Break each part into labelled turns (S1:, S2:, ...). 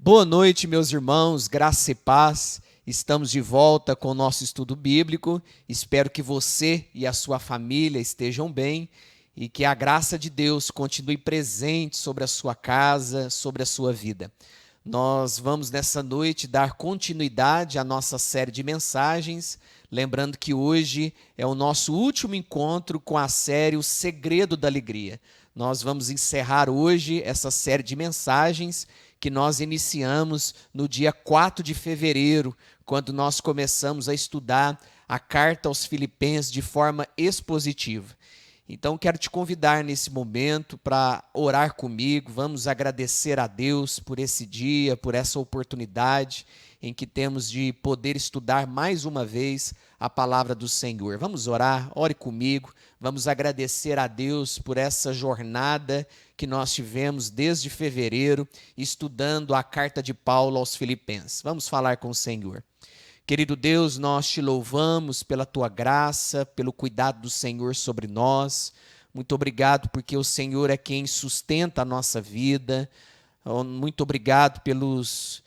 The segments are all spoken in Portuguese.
S1: Boa noite, meus irmãos, graça e paz. Estamos de volta com o nosso estudo bíblico. Espero que você e a sua família estejam bem e que a graça de Deus continue presente sobre a sua casa, sobre a sua vida. Nós vamos nessa noite dar continuidade à nossa série de mensagens, lembrando que hoje é o nosso último encontro com a série O Segredo da Alegria. Nós vamos encerrar hoje essa série de mensagens que nós iniciamos no dia 4 de fevereiro, quando nós começamos a estudar a carta aos Filipenses de forma expositiva. Então, quero te convidar nesse momento para orar comigo. Vamos agradecer a Deus por esse dia, por essa oportunidade em que temos de poder estudar mais uma vez a palavra do Senhor. Vamos orar, ore comigo. Vamos agradecer a Deus por essa jornada que nós tivemos desde fevereiro, estudando a carta de Paulo aos Filipenses. Vamos falar com o Senhor. Querido Deus, nós te louvamos pela tua graça, pelo cuidado do Senhor sobre nós. Muito obrigado porque o Senhor é quem sustenta a nossa vida. Muito obrigado pelos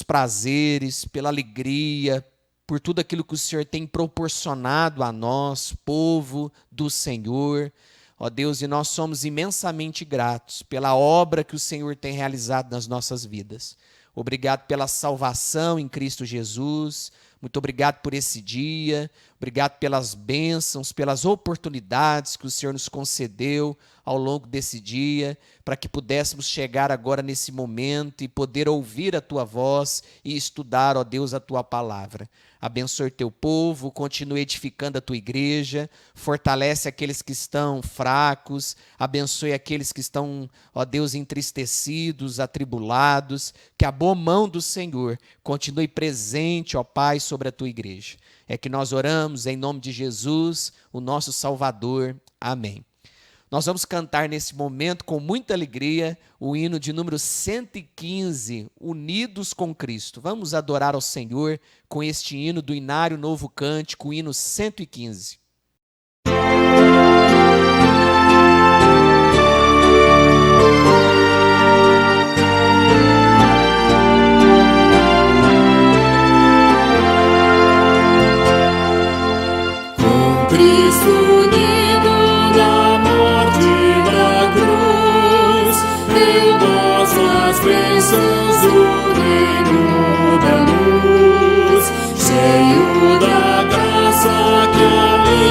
S1: prazeres, pela alegria, por tudo aquilo que o Senhor tem proporcionado a nós, povo do Senhor. Ó Deus, e nós somos imensamente gratos pela obra que o Senhor tem realizado nas nossas vidas. Obrigado pela salvação em Cristo Jesus. Muito obrigado por esse dia. Obrigado pelas bênçãos, pelas oportunidades que o Senhor nos concedeu ao longo desse dia, para que pudéssemos chegar agora nesse momento e poder ouvir a tua voz e estudar, ó Deus, a tua palavra. Abençoe teu povo, continue edificando a tua igreja, fortalece aqueles que estão fracos, abençoe aqueles que estão, ó Deus, entristecidos, atribulados, que a boa mão do Senhor continue presente, ó Pai, sobre a tua igreja. É que nós oramos em nome de Jesus, o nosso Salvador. Amém. Nós vamos cantar nesse momento com muita alegria o hino de número 115, Unidos com Cristo. Vamos adorar ao Senhor com este hino do Inário Novo Cântico, o hino 115.
S2: Com Cristo unido na morte da cruz, em nossas bênçãos do reino da luz, cheio da graça que a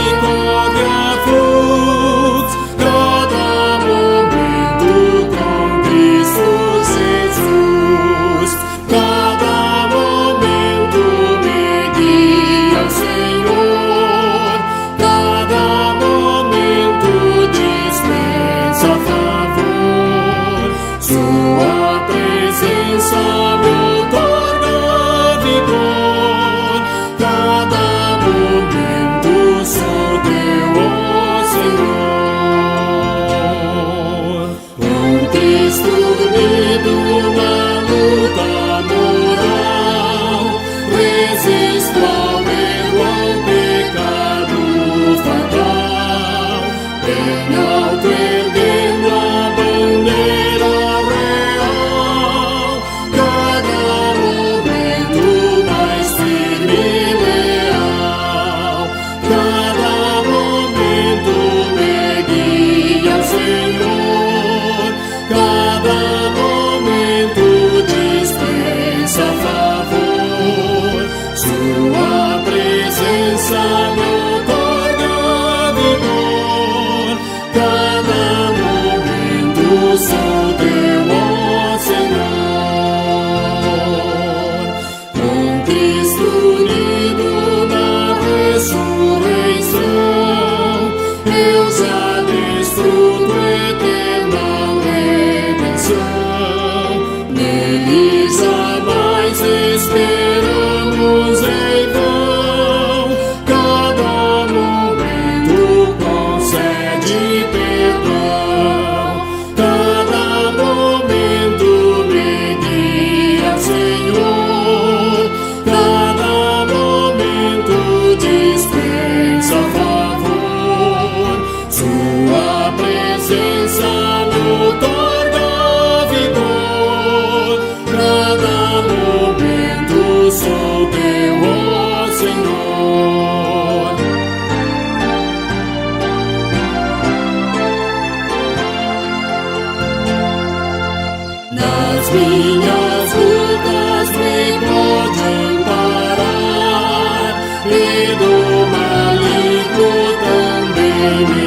S2: minhas lutas nem podem parar, e do maligno também me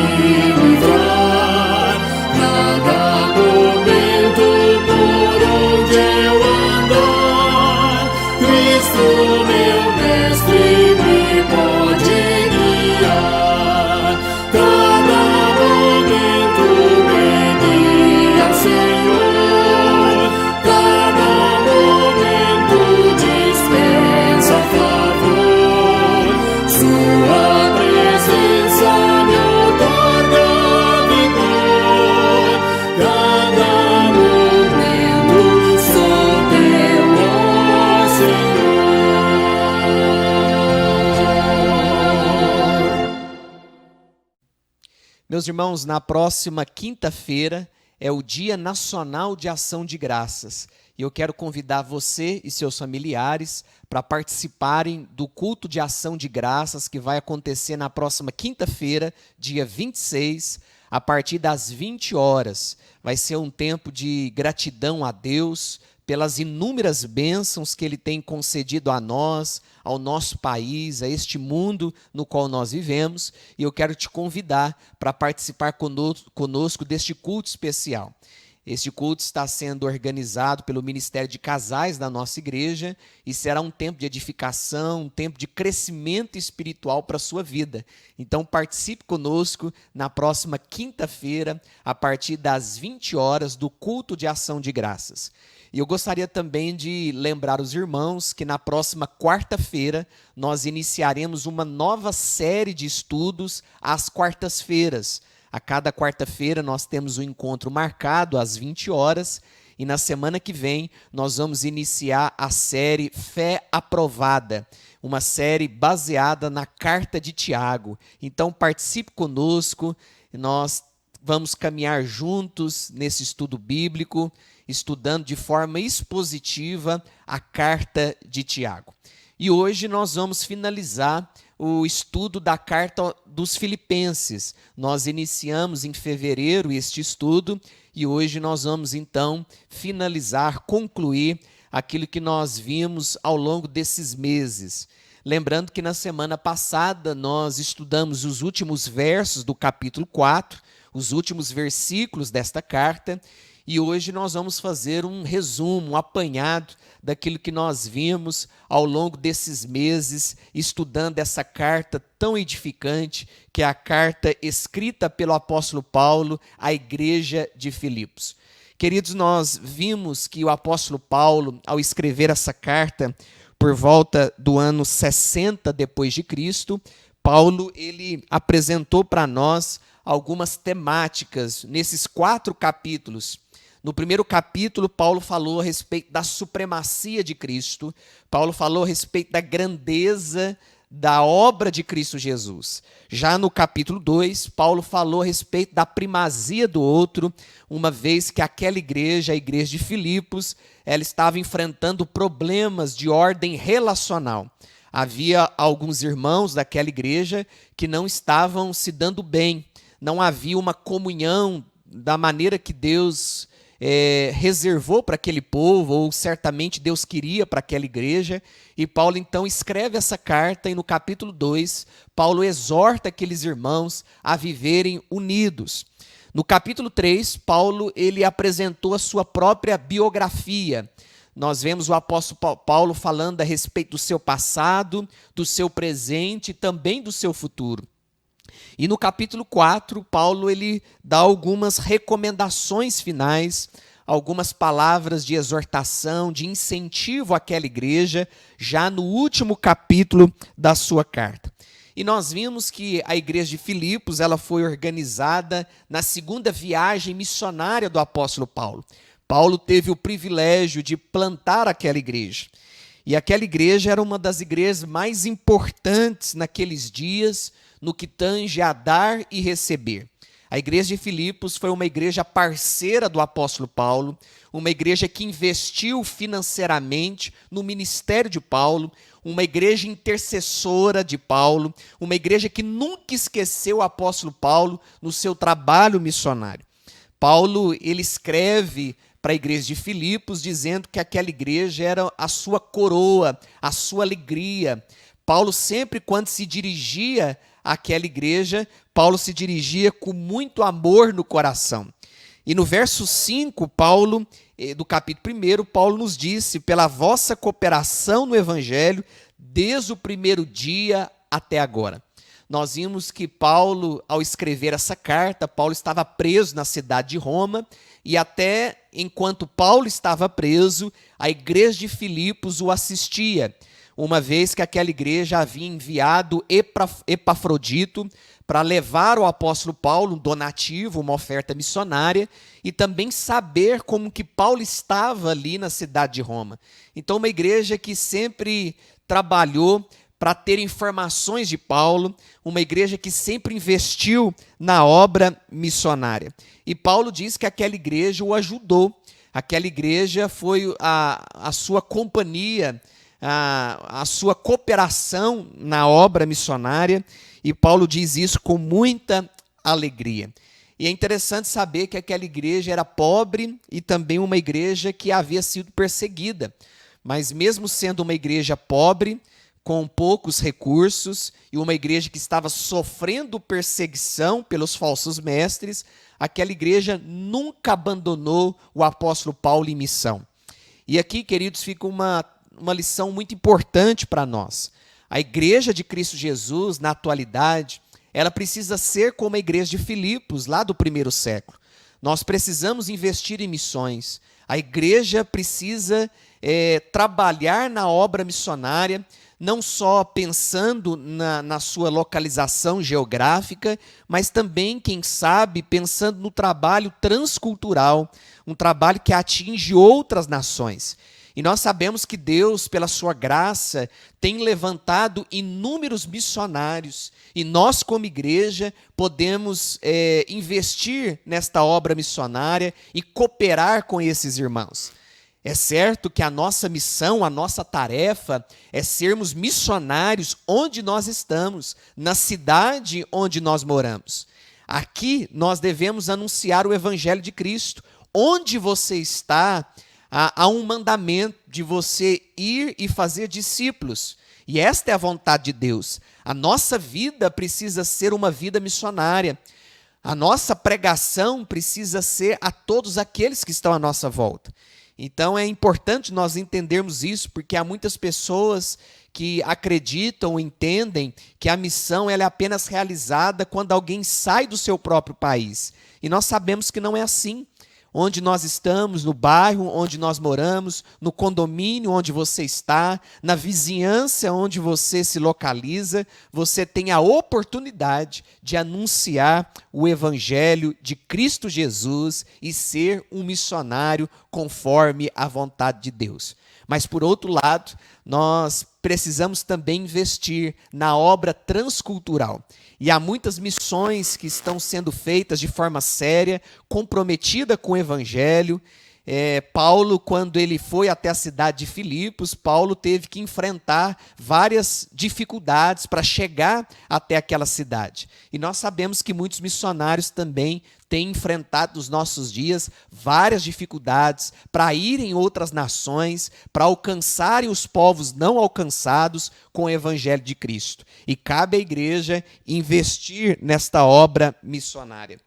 S2: livrar. Cada momento por onde eu andar, Cristo meu mestre me pode guiar. Cada momento me guia, Senhor, cada momento dispensa favor. Sua presença me outorga vigor. Cada momento sou teu, ó Senhor.
S1: Meus irmãos, na próxima quinta-feira é o Dia Nacional de Ação de Graças. E eu quero convidar você e seus familiares para participarem do culto de ação de graças que vai acontecer na próxima quinta-feira, dia 26, a partir das 20 horas. Vai ser um tempo de gratidão a Deus pelas inúmeras bênçãos que Ele tem concedido a nós, ao nosso país, a este mundo no qual nós vivemos. E eu quero te convidar para participar conosco deste culto especial. Este culto está sendo organizado pelo Ministério de Casais da nossa igreja e será um tempo de edificação, um tempo de crescimento espiritual para a sua vida. Então participe conosco na próxima quinta-feira, a partir das 20 horas, do culto de ação de graças. E eu gostaria também de lembrar os irmãos que na próxima quarta-feira nós iniciaremos uma nova série de estudos às quartas-feiras. A cada quarta-feira nós temos um encontro marcado às 20 horas e na semana que vem nós vamos iniciar a série Fé Aprovada, uma série baseada na Carta de Tiago. Então participe conosco, nós vamos caminhar juntos nesse estudo bíblico, estudando de forma expositiva a Carta de Tiago. E hoje nós vamos finalizar o estudo da Carta dos Filipenses. Nós iniciamos em fevereiro este estudo e hoje nós vamos então finalizar, concluir aquilo que nós vimos ao longo desses meses. Lembrando que na semana passada nós estudamos os últimos versos do capítulo 4, os últimos versículos desta carta, e hoje nós vamos fazer um resumo, um apanhado daquilo que nós vimos ao longo desses meses, estudando essa carta tão edificante, que é a carta escrita pelo apóstolo Paulo à igreja de Filipos. Queridos, nós vimos que o apóstolo Paulo, ao escrever essa carta, por volta do ano 60 depois de Cristo, Paulo ele apresentou para nós algumas temáticas nesses 4 capítulos. No primeiro capítulo, Paulo falou a respeito da supremacia de Cristo, Paulo falou a respeito da grandeza da obra de Cristo Jesus. Já no capítulo 2, Paulo falou a respeito da primazia do outro, uma vez que aquela igreja, a igreja de Filipos, ela estava enfrentando problemas de ordem relacional. Havia alguns irmãos daquela igreja que não estavam se dando bem, não havia uma comunhão da maneira que Deus reservou para aquele povo, ou certamente Deus queria para aquela igreja, e Paulo então escreve essa carta, e no capítulo 2, Paulo exorta aqueles irmãos a viverem unidos. No capítulo 3, Paulo ele apresentou a sua própria biografia. Nós vemos o apóstolo Paulo falando a respeito do seu passado, do seu presente e também do seu futuro. E no capítulo 4, Paulo ele dá algumas recomendações finais, algumas palavras de exortação, de incentivo àquela igreja, já no último capítulo da sua carta. E nós vimos que a igreja de Filipos ela foi organizada na segunda viagem missionária do apóstolo Paulo. Paulo teve o privilégio de plantar aquela igreja. E aquela igreja era uma das igrejas mais importantes naqueles dias, no que tange a dar e receber. A igreja de Filipos foi uma igreja parceira do apóstolo Paulo, uma igreja que investiu financeiramente no ministério de Paulo, uma igreja intercessora de Paulo, uma igreja que nunca esqueceu o apóstolo Paulo no seu trabalho missionário. Paulo, ele escreve para a igreja de Filipos, dizendo que aquela igreja era a sua coroa, a sua alegria. Paulo sempre, quando se dirigia àquela igreja, Paulo se dirigia com muito amor no coração. E no verso 5, Paulo, do capítulo 1, Paulo nos disse: pela vossa cooperação no evangelho, desde o primeiro dia até agora. Nós vimos que Paulo, ao escrever essa carta, Paulo estava preso na cidade de Roma, e até enquanto Paulo estava preso, a igreja de Filipos o assistia, uma vez que aquela igreja havia enviado Epafrodito para levar ao apóstolo Paulo um donativo, uma oferta missionária, e também saber como que Paulo estava ali na cidade de Roma. Então, uma igreja que sempre trabalhou para ter informações de Paulo, uma igreja que sempre investiu na obra missionária. E Paulo diz que aquela igreja o ajudou, aquela igreja foi a sua companhia, a sua cooperação na obra missionária, e Paulo diz isso com muita alegria. E é interessante saber que aquela igreja era pobre e também uma igreja que havia sido perseguida, mas mesmo sendo uma igreja pobre, com poucos recursos, e uma igreja que estava sofrendo perseguição pelos falsos mestres, aquela igreja nunca abandonou o apóstolo Paulo em missão. E aqui, queridos, fica uma lição muito importante para nós. A igreja de Cristo Jesus, na atualidade, ela precisa ser como a igreja de Filipos, lá do primeiro século. Nós precisamos investir em missões. A igreja precisa trabalhar na obra missionária, não só pensando na sua localização geográfica, mas também, quem sabe, pensando no trabalho transcultural, um trabalho que atinge outras nações. E nós sabemos que Deus, pela sua graça, tem levantado inúmeros missionários, e nós, como igreja, podemos investir nesta obra missionária e cooperar com esses irmãos. É certo que a nossa missão, a nossa tarefa é sermos missionários onde nós estamos, na cidade onde nós moramos. Aqui nós devemos anunciar o Evangelho de Cristo. Onde você está, há um mandamento de você ir e fazer discípulos. E esta é a vontade de Deus. A nossa vida precisa ser uma vida missionária. A nossa pregação precisa ser a todos aqueles que estão à nossa volta. Então é importante nós entendermos isso, porque há muitas pessoas que acreditam, entendem que a missão ela é apenas realizada quando alguém sai do seu próprio país. E nós sabemos que não é assim. Onde nós estamos, no bairro onde nós moramos, no condomínio onde você está, na vizinhança onde você se localiza, você tem a oportunidade de anunciar o Evangelho de Cristo Jesus e ser um missionário conforme a vontade de Deus. Mas, por outro lado, nós precisamos também investir na obra transcultural. E há muitas missões que estão sendo feitas de forma séria, comprometida com o Evangelho. Paulo, quando ele foi até a cidade de Filipos, Paulo teve que enfrentar várias dificuldades para chegar até aquela cidade. E nós sabemos que muitos missionários também têm enfrentado nos nossos dias várias dificuldades para irem em outras nações, para alcançarem os povos não alcançados com o Evangelho de Cristo. E cabe à igreja investir nesta obra missionária.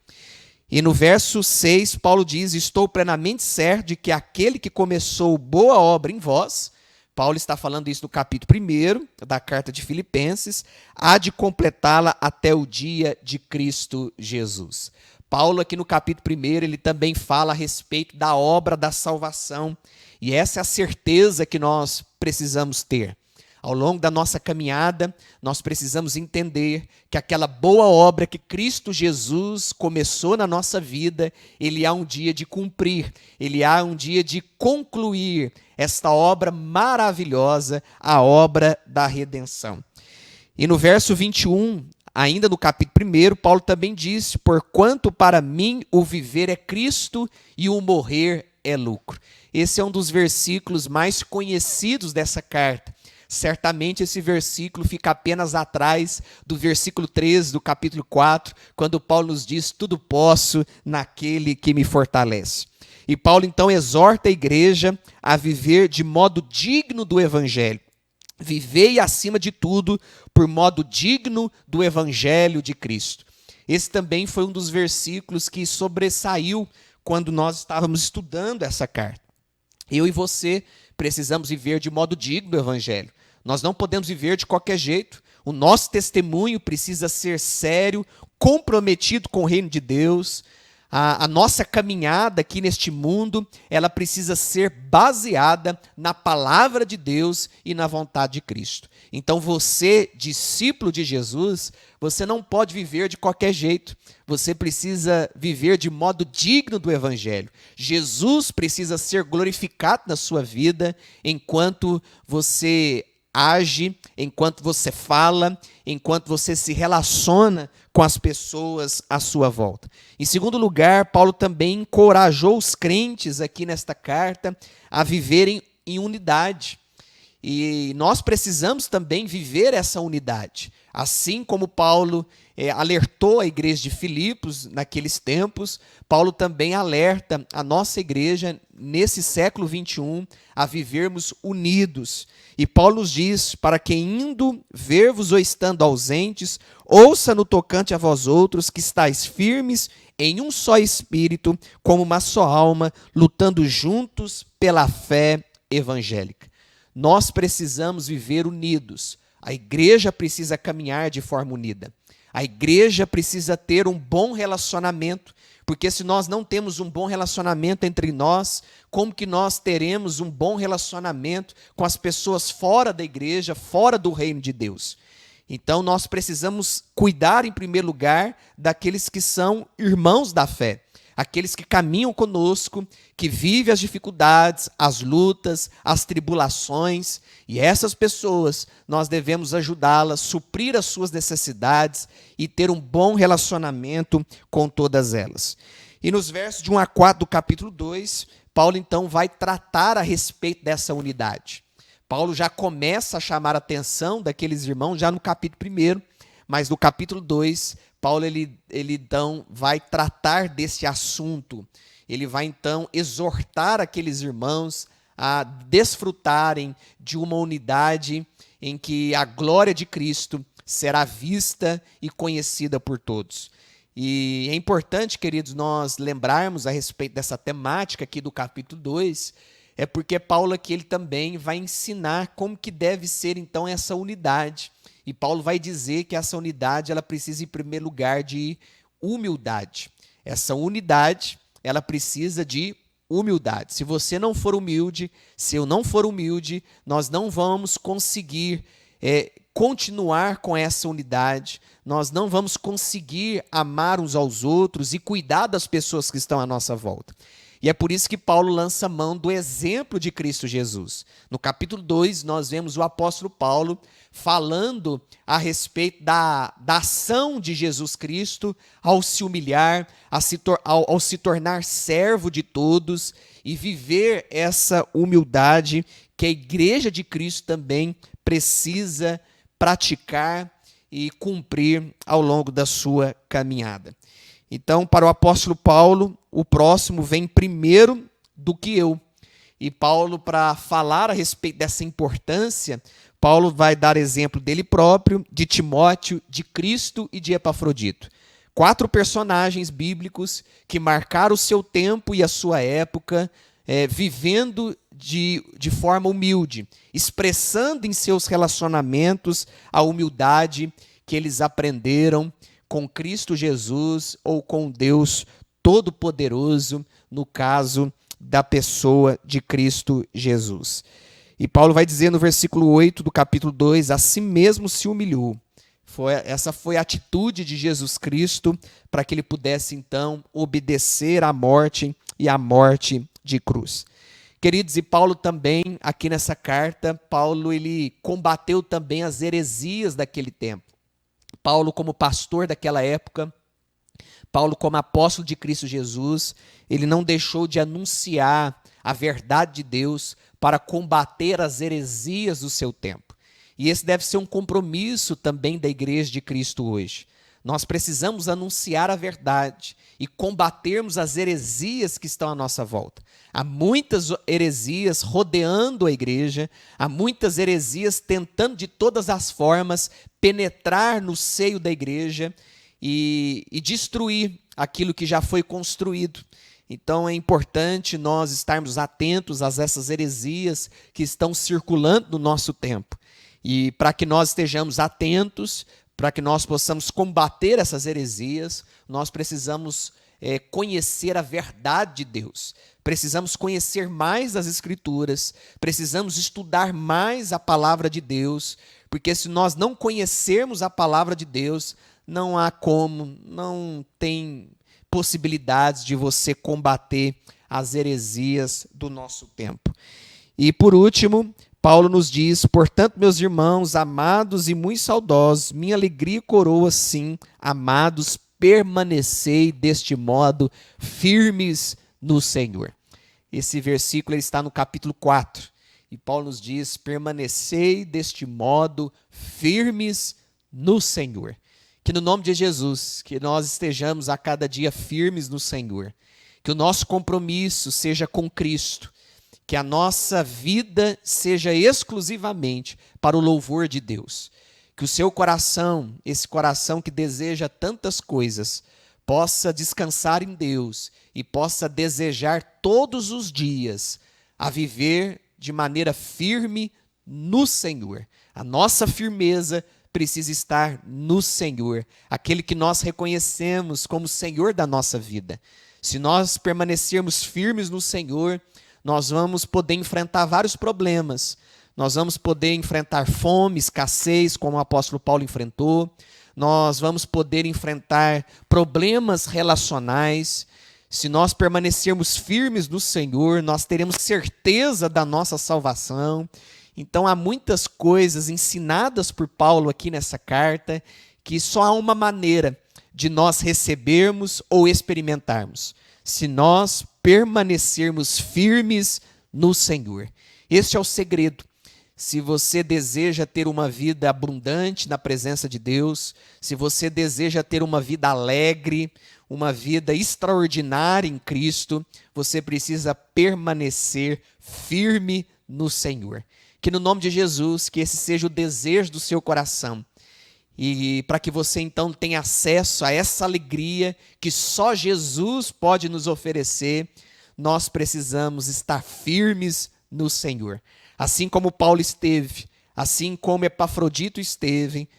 S1: E no verso 6, Paulo diz: estou plenamente certo de que aquele que começou boa obra em vós, Paulo está falando isso no capítulo 1 da carta de Filipenses, há de completá-la até o dia de Cristo Jesus. Paulo aqui no capítulo 1, ele também fala a respeito da obra da salvação, e essa é a certeza que nós precisamos ter. Ao longo da nossa caminhada, nós precisamos entender que aquela boa obra que Cristo Jesus começou na nossa vida, ele há um dia de cumprir, ele há um dia de concluir esta obra maravilhosa, a obra da redenção. E no verso 21, ainda no capítulo 1, Paulo também disse: porquanto para mim o viver é Cristo e o morrer é lucro. Esse é um dos versículos mais conhecidos dessa carta. Certamente esse versículo fica apenas atrás do versículo 13 do capítulo 4, quando Paulo nos diz: tudo posso naquele que me fortalece. E Paulo então exorta a igreja a viver de modo digno do evangelho. Vivei, acima de tudo, por modo digno do evangelho de Cristo. Esse também foi um dos versículos que sobressaiu quando nós estávamos estudando essa carta. Eu e você precisamos viver de modo digno do evangelho. Nós não podemos viver de qualquer jeito. O nosso testemunho precisa ser sério, comprometido com o reino de Deus. A nossa caminhada aqui neste mundo, ela precisa ser baseada na palavra de Deus e na vontade de Cristo. Então você, discípulo de Jesus, você não pode viver de qualquer jeito. Você precisa viver de modo digno do evangelho. Jesus precisa ser glorificado na sua vida enquanto você age, enquanto você fala, enquanto você se relaciona com as pessoas à sua volta. Em segundo lugar, Paulo também encorajou os crentes aqui nesta carta a viverem em unidade. E nós precisamos também viver essa unidade. Assim como Paulo alertou a igreja de Filipos naqueles tempos, Paulo também alerta a nossa igreja nesse século 21 a vivermos unidos. E Paulo nos diz, para que indo ver-vos ou estando ausentes, ouça no tocante a vós outros que estáis firmes em um só espírito, como uma só alma, lutando juntos pela fé evangélica. Nós precisamos viver unidos. A igreja precisa caminhar de forma unida. A igreja precisa ter um bom relacionamento, porque se nós não temos um bom relacionamento entre nós, como que nós teremos um bom relacionamento com as pessoas fora da igreja, fora do reino de Deus? Então nós precisamos cuidar em primeiro lugar daqueles que são irmãos da fé. Aqueles que caminham conosco, que vivem as dificuldades, as lutas, as tribulações. E essas pessoas, nós devemos ajudá-las, suprir as suas necessidades e ter um bom relacionamento com todas elas. E nos versos de 1 a 4 do capítulo 2, Paulo então vai tratar a respeito dessa unidade. Paulo já começa a chamar a atenção daqueles irmãos já no capítulo 1, mas no capítulo 2, Paulo ele então vai tratar desse assunto. Ele vai então exortar aqueles irmãos a desfrutarem de uma unidade em que a glória de Cristo será vista e conhecida por todos. E é importante, queridos, nós lembrarmos a respeito dessa temática aqui do capítulo 2, é porque Paulo aqui ele também vai ensinar como que deve ser então essa unidade. E Paulo vai dizer que essa unidade ela precisa, em primeiro lugar, de humildade. Essa unidade, ela precisa de humildade. Se você não for humilde, se eu não for humilde, nós não vamos conseguir continuar com essa unidade, nós não vamos conseguir amar uns aos outros e cuidar das pessoas que estão à nossa volta. E é por isso que Paulo lança mão do exemplo de Cristo Jesus. No capítulo 2, nós vemos o apóstolo Paulo falando a respeito da ação de Jesus Cristo ao se humilhar, ao se tornar servo de todos e viver essa humildade que a igreja de Cristo também precisa praticar e cumprir ao longo da sua caminhada. Então, para o apóstolo Paulo, o próximo vem primeiro do que eu. E Paulo, para falar a respeito dessa importância, Paulo vai dar exemplo dele próprio, de Timóteo, de Cristo e de Epafrodito. 4 personagens bíblicos que marcaram o seu tempo e a sua época, vivendo de forma humilde, expressando em seus relacionamentos a humildade que eles aprenderam com Cristo Jesus ou com Deus Todo-Poderoso, no caso da pessoa de Cristo Jesus. E Paulo vai dizer no versículo 8 do capítulo 2, a si mesmo se humilhou. Essa foi a atitude de Jesus Cristo para que ele pudesse então obedecer à morte e à morte de cruz. Queridos, e Paulo também, aqui nessa carta, Paulo ele combateu também as heresias daquele tempo. Paulo, como pastor daquela época, Paulo, como apóstolo de Cristo Jesus, ele não deixou de anunciar a verdade de Deus para combater as heresias do seu tempo. E esse deve ser um compromisso também da igreja de Cristo hoje. Nós precisamos anunciar a verdade e combatermos as heresias que estão à nossa volta. Há muitas heresias rodeando a igreja, há muitas heresias tentando de todas as formas penetrar no seio da igreja e destruir aquilo que já foi construído. Então é importante nós estarmos atentos a essas heresias que estão circulando no nosso tempo. E para que nós estejamos atentos, para que nós possamos combater essas heresias, nós precisamos conhecer a verdade de Deus. Precisamos conhecer mais as Escrituras, precisamos estudar mais a palavra de Deus, porque se nós não conhecermos a palavra de Deus, não há como, não tem possibilidades de você combater as heresias do nosso tempo. E por último, Paulo nos diz: portanto, meus irmãos, amados e muito saudosos, minha alegria e coroa, sim, amados, permanecei deste modo firmes no Senhor. Esse versículo está no capítulo 4. E Paulo nos diz: permanecei deste modo firmes no Senhor. Que no nome de Jesus, que nós estejamos a cada dia firmes no Senhor. Que o nosso compromisso seja com Cristo. Que a nossa vida seja exclusivamente para o louvor de Deus. Que o seu coração, esse coração que deseja tantas coisas, possa descansar em Deus e possa desejar todos os dias a viver de maneira firme no Senhor. A nossa firmeza precisa estar no Senhor, aquele que nós reconhecemos como Senhor da nossa vida. Se nós permanecermos firmes no Senhor, nós vamos poder enfrentar vários problemas. Nós vamos poder enfrentar fome, escassez, como o apóstolo Paulo enfrentou. Nós vamos poder enfrentar problemas relacionais. Se nós permanecermos firmes no Senhor, nós teremos certeza da nossa salvação. Então, há muitas coisas ensinadas por Paulo aqui nessa carta, que só há uma maneira de nós recebermos ou experimentarmos: se nós permanecermos firmes no Senhor. Este é o segredo. Se você deseja ter uma vida abundante na presença de Deus, se você deseja ter uma vida alegre, uma vida extraordinária em Cristo, você precisa permanecer firme no Senhor. Que no nome de Jesus, que esse seja o desejo do seu coração. E para que você então tenha acesso a essa alegria que só Jesus pode nos oferecer, nós precisamos estar firmes no Senhor. Assim como Paulo esteve, assim como Epafrodito esteve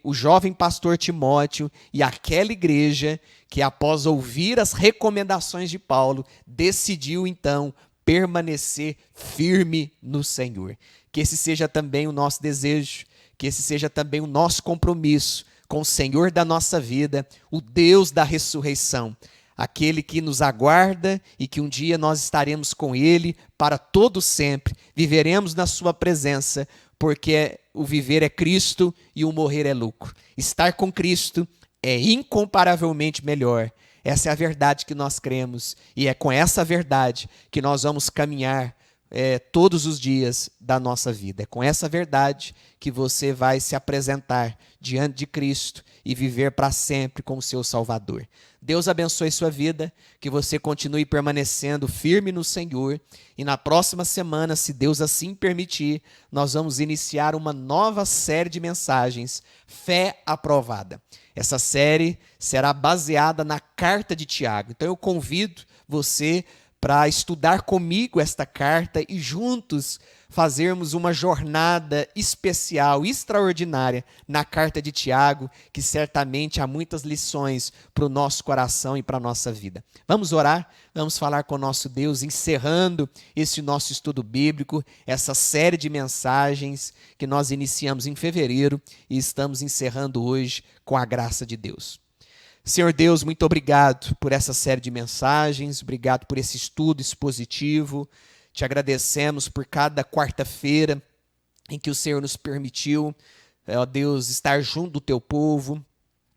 S1: o jovem pastor Timóteo e aquela igreja que, após ouvir as recomendações de Paulo, decidiu então permanecer firme no Senhor. Que esse seja também o nosso desejo, que esse seja também o nosso compromisso com o Senhor da nossa vida, o Deus da ressurreição, aquele que nos aguarda e que um dia nós estaremos com Ele para todo sempre, viveremos na sua presença, porque o viver é Cristo e o morrer é lucro. Estar com Cristo é incomparavelmente melhor. Essa é a verdade que nós cremos e é com essa verdade que nós vamos caminhar todos os dias da nossa vida. É com essa verdade que você vai se apresentar diante de Cristo e viver para sempre como seu Salvador. Deus abençoe sua vida, que você continue permanecendo firme no Senhor, e na próxima semana, se Deus assim permitir, nós vamos iniciar uma nova série de mensagens, Fé Aprovada. Essa série será baseada na carta de Tiago. Então eu convido você para estudar comigo esta carta e juntos fazermos uma jornada especial, extraordinária na carta de Tiago, que certamente há muitas lições para o nosso coração e para a nossa vida. Vamos orar, vamos falar com o nosso Deus, encerrando esse nosso estudo bíblico, essa série de mensagens que nós iniciamos em fevereiro e estamos encerrando hoje com a graça de Deus. Senhor Deus, muito obrigado por essa série de mensagens, obrigado por esse estudo expositivo. Te agradecemos por cada quarta-feira em que o Senhor nos permitiu, ó Deus, estar junto do teu povo,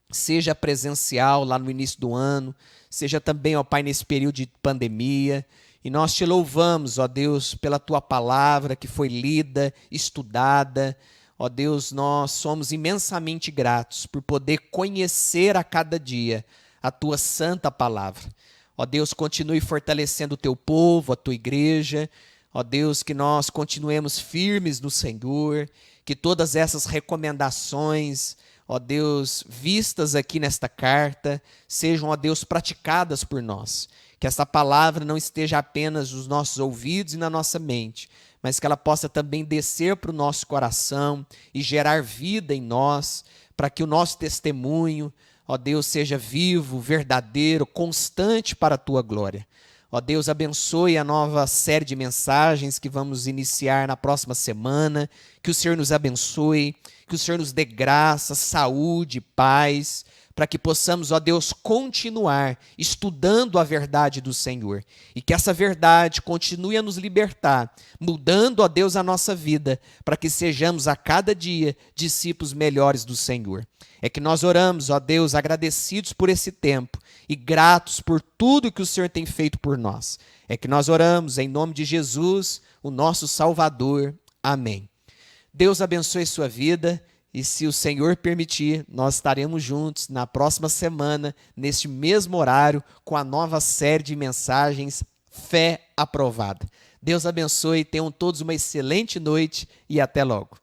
S1: seja presencial lá no início do ano, seja também, ó Pai, nesse período de pandemia. E nós te louvamos, ó Deus, pela tua palavra que foi lida, estudada. Ó Deus, nós somos imensamente gratos por poder conhecer a cada dia a tua santa palavra. Ó Deus, continue fortalecendo o teu povo, a tua igreja. Ó Deus, que nós continuemos firmes no Senhor, que todas essas recomendações, ó Deus, vistas aqui nesta carta, sejam, ó Deus, praticadas por nós. Que essa palavra não esteja apenas nos nossos ouvidos e na nossa mente, mas que ela possa também descer para o nosso coração e gerar vida em nós, para que o nosso testemunho, ó Deus, seja vivo, verdadeiro, constante para a tua glória. Ó Deus, abençoe a nova série de mensagens que vamos iniciar na próxima semana. Que o Senhor nos abençoe, que o Senhor nos dê graça, saúde, paz, para que possamos, ó Deus, continuar estudando a verdade do Senhor. E que essa verdade continue a nos libertar, mudando, ó Deus, a nossa vida, para que sejamos a cada dia discípulos melhores do Senhor. É que nós oramos, ó Deus, agradecidos por esse tempo e gratos por tudo que o Senhor tem feito por nós. É que nós oramos em nome de Jesus, o nosso Salvador. Amém. Deus abençoe sua vida e, se o Senhor permitir, nós estaremos juntos na próxima semana, neste mesmo horário, com a nova série de mensagens Fé Aprovada. Deus abençoe, tenham todos uma excelente noite e até logo.